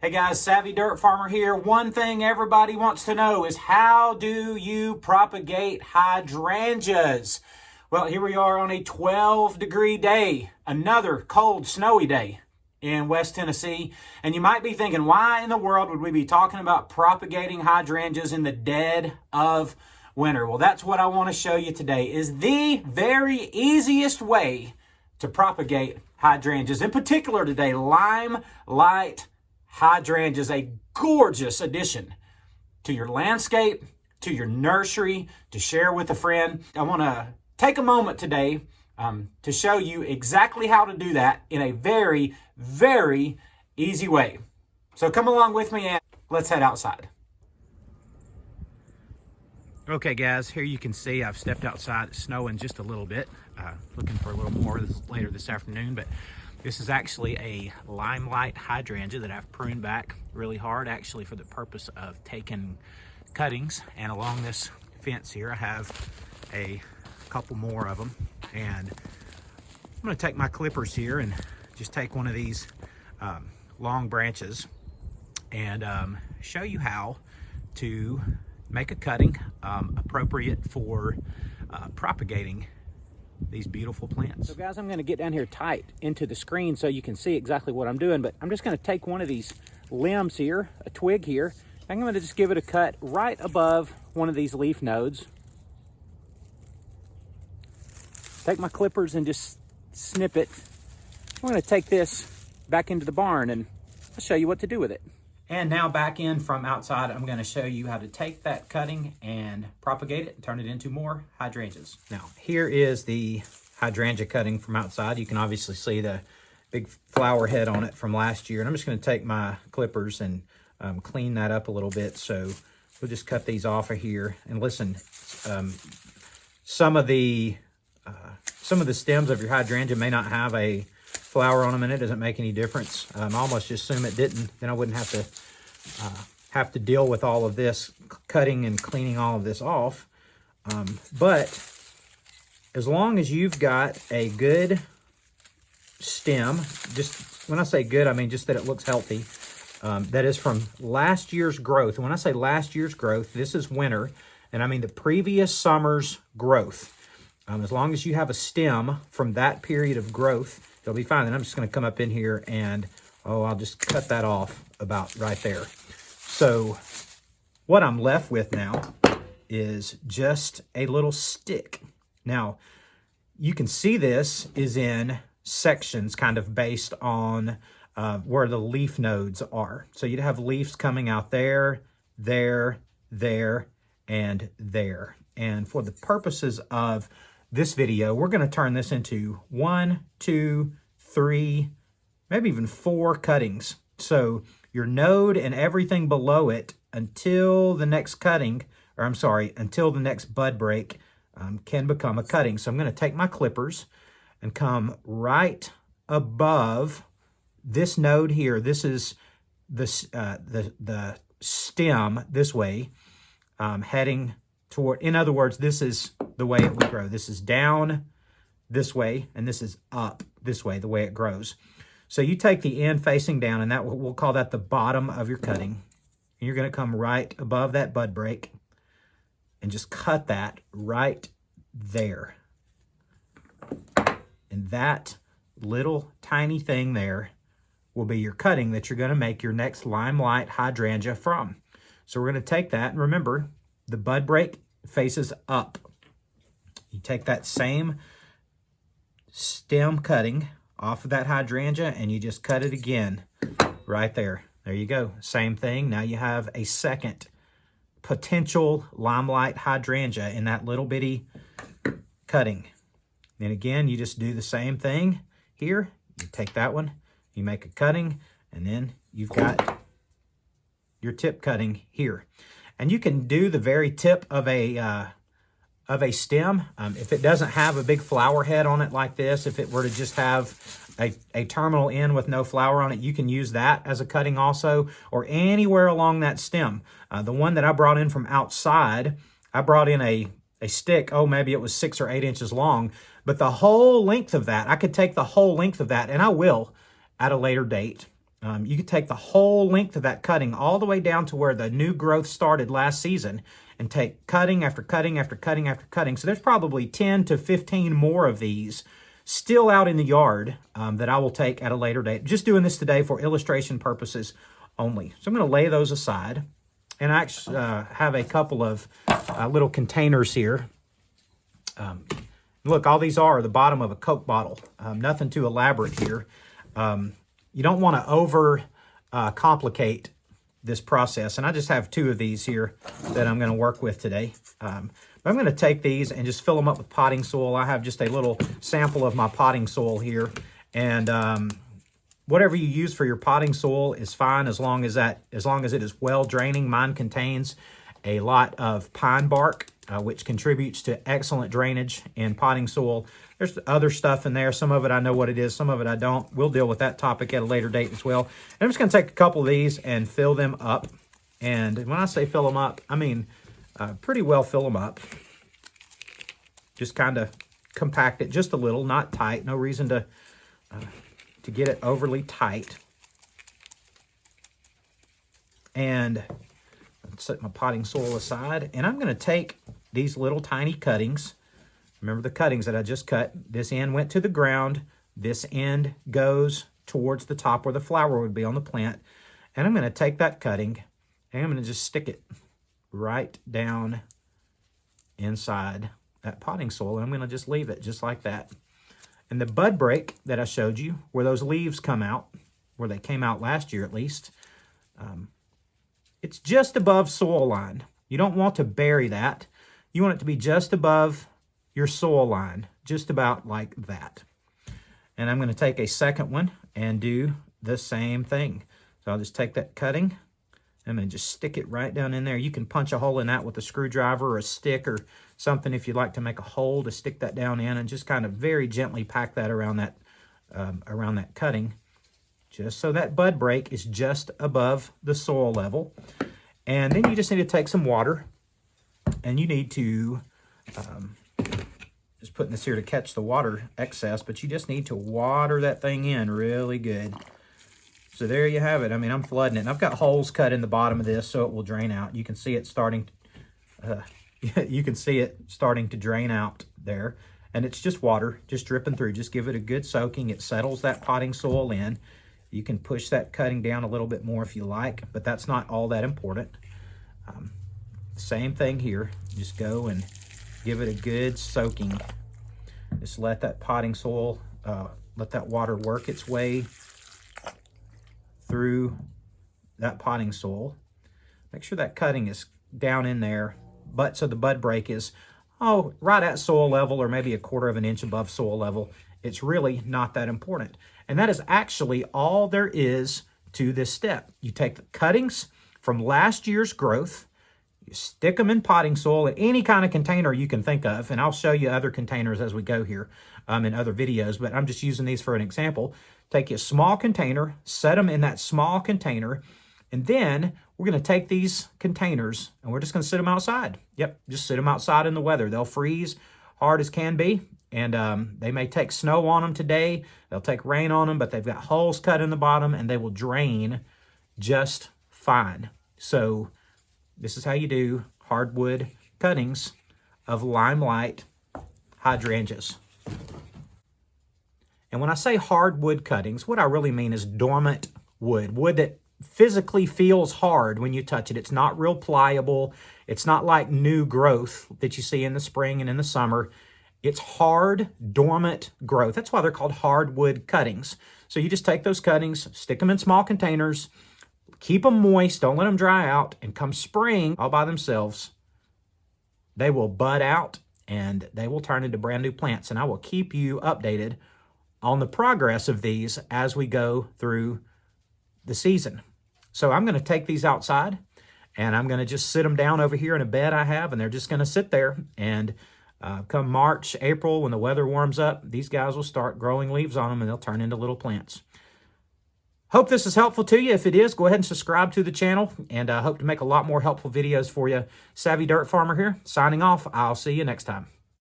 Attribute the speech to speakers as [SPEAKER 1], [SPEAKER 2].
[SPEAKER 1] Hey guys, Savvy Dirt Farmer here. One thing everybody wants to know is how do you propagate hydrangeas? Well, here we are on a 12-degree day, another cold, snowy day in West Tennessee. And you might be thinking, why in the world would we be talking about propagating hydrangeas in the dead of winter? Well, that's what I want to show you today, is the very easiest way to propagate hydrangeas. In particular today, Limelight Hydrangeas, a gorgeous addition to your landscape, to your nursery, to share with a friend. I want to take a moment today to show you exactly how to do that in a very, very easy way. So come along with me and let's head outside. Okay guys, here you can see I've stepped outside. It's snowing just a little bit. Looking for a little more later this afternoon, but this is actually a Limelight hydrangea that I've pruned back really hard, actually for the purpose of taking cuttings. And along this fence here, I have a couple more of them. And I'm gonna take my clippers here and just take one of these long branches and show you how to make a cutting appropriate for propagating these beautiful plants. So guys, I'm going to get down here tight into the screen so you can see exactly what I'm doing, but I'm just going to take one of these limbs here, a twig here, I'm going to just give it a cut right above one of these leaf nodes. Take my clippers and just snip it. We're going to take this back into the barn and I'll show you what to do with it. And now back in from outside, I'm going to show you how to take that cutting and propagate it and turn it into more hydrangeas. Now, here is the hydrangea cutting from outside. You can obviously see the big flower head on it from last year. And I'm just going to take my clippers and clean that up a little bit. So we'll just cut these off of here. And listen, some of the stems of your hydrangea may not have a flower on them, and it doesn't make any difference. I almost just assume it didn't, then I wouldn't have to deal with all of this cutting and cleaning all of this off. But as long as you've got a good stem, just when I say good, I mean just that it looks healthy, that is from last year's growth. And when I say last year's growth, this is winter, and I mean the previous summer's growth. As long as you have a stem from that period of growth, it'll be fine. And I'm just going to come up in here and, I'll just cut that off about right there. So what I'm left with now is just a little stick. Now, you can see this is in sections kind of based on where the leaf nodes are. So you'd have leaves coming out there, there, there, and there. And for the purposes of this video, we're going to turn this into 1, 2, 3, maybe even 4 cuttings. So your node and everything below it until the next cutting, or I'm sorry, until the next bud break can become a cutting. So I'm going to take my clippers and come right above this node here. This is the stem this way, heading toward, in other words, this is the way it would grow. This is down this way, and this is up this way, the way it grows. So you take the end facing down, and that we'll call that the bottom of your cutting. And you're going to come right above that bud break and just cut that right there. And that little tiny thing there will be your cutting that you're going to make your next Limelight hydrangea from. So we're going to take that, and remember, the bud break faces up. You take that same stem cutting off of that hydrangea and you just cut it again right there. There you go. Same thing. Now you have a second potential Limelight hydrangea in that little bitty cutting. And again, you just do the same thing here. You take that one, you make a cutting, and then you've got your tip cutting here. And you can do the very tip of a stem. If it doesn't have a big flower head on it like this, if it were to just have a terminal end with no flower on it, you can use that as a cutting also, or anywhere along that stem. The one that I brought in from outside, I brought in a stick, maybe it was 6 or 8 inches long, but the whole length of that, I could take the whole length of that, and I will at a later date. You could take the whole length of that cutting all the way down to where the new growth started last season and take cutting after cutting after cutting after cutting. So there's probably 10 to 15 more of these still out in the yard that I will take at a later date. Just doing this today for illustration purposes only. So I'm going to lay those aside. And I actually have a couple of little containers here. Look, all these are the bottom of a Coke bottle. Nothing too elaborate here. You don't want to over complicate this process. And I just have 2 of these here that I'm going to work with today. But I'm going to take these and just fill them up with potting soil. I have just a little sample of my potting soil here. And whatever you use for your potting soil is fine as long as it is well draining. Mine contains a lot of pine bark, which contributes to excellent drainage in potting soil. There's other stuff in there. Some of it I know what it is, some of it I don't. We'll deal with that topic at a later date as well. And I'm just going to take a couple of these and fill them up. And when I say fill them up, I mean pretty well fill them up. Just kind of compact it just a little, not tight. No reason to get it overly tight. And set my potting soil aside, and I'm going to take these little tiny cuttings. Remember the cuttings that I just cut. This end went to the ground. This end goes towards the top where the flower would be on the plant. And I'm going to take that cutting and I'm going to just stick it right down inside that potting soil. And I'm going to just leave it just like that. And the bud break that I showed you, where those leaves come out, where they came out last year at least, it's just above soil line. You don't want to bury that. You want it to be just above your soil line, just about like that. And I'm going to take a second one and do the same thing. So I'll just take that cutting. I'm going to just stick it right down in there. You can punch a hole in that with a screwdriver or a stick or something if you'd like to make a hole to stick that down in, and just kind of very gently pack that around that cutting, just so that bud break is just above the soil level. And then you just need to take some water, and you need to, just putting this here to catch the water excess, but you just need to water that thing in really good. So there you have it. I mean, I'm flooding it. And I've got holes cut in the bottom of this so it will drain out. You can see it starting, to drain out there. And it's just water, just dripping through. Just give it a good soaking. It settles that potting soil in. You can push that cutting down a little bit more if you like, but that's not all that important. Same thing here. Just go and give it a good soaking. Just let that potting soil, let that water work its way through that potting soil. Make sure that cutting is down in there, but so the bud break is right at soil level, or maybe a 1/4 inch above soil level. It's really not that important. And that is actually all there is to this step. You take the cuttings from last year's growth, you stick them in potting soil in any kind of container you can think of, and I'll show you other containers as we go here in other videos, but I'm just using these for an example. Take a small container, set them in that small container, and then we're going to take these containers and we're just going to sit them outside. Yep, just sit them outside in the weather. They'll freeze hard as can be, and they may take snow on them today. They'll take rain on them, but they've got holes cut in the bottom and they will drain just fine. So this is how you do hardwood cuttings of Limelight Hydrangeas. And when I say hardwood cuttings, what I really mean is dormant wood. Wood that physically feels hard when you touch it. It's not real pliable. It's not like new growth that you see in the spring and in the summer. It's hard, dormant growth. That's why they're called hardwood cuttings. So you just take those cuttings, stick them in small containers, keep them moist, don't let them dry out, and come spring, all by themselves, they will bud out and they will turn into brand new plants. And I will keep you updated on the progress of these as we go through the season. So I'm going to take these outside and I'm going to just sit them down over here in a bed I have, and they're just going to sit there. And come March, April, when the weather warms up, these guys will start growing leaves on them and they'll turn into little plants. Hope this is helpful to you. If it is, go ahead and subscribe to the channel, and I hope to make a lot more helpful videos for you. Savvy Dirt Farmer here, signing off. I'll see you next time.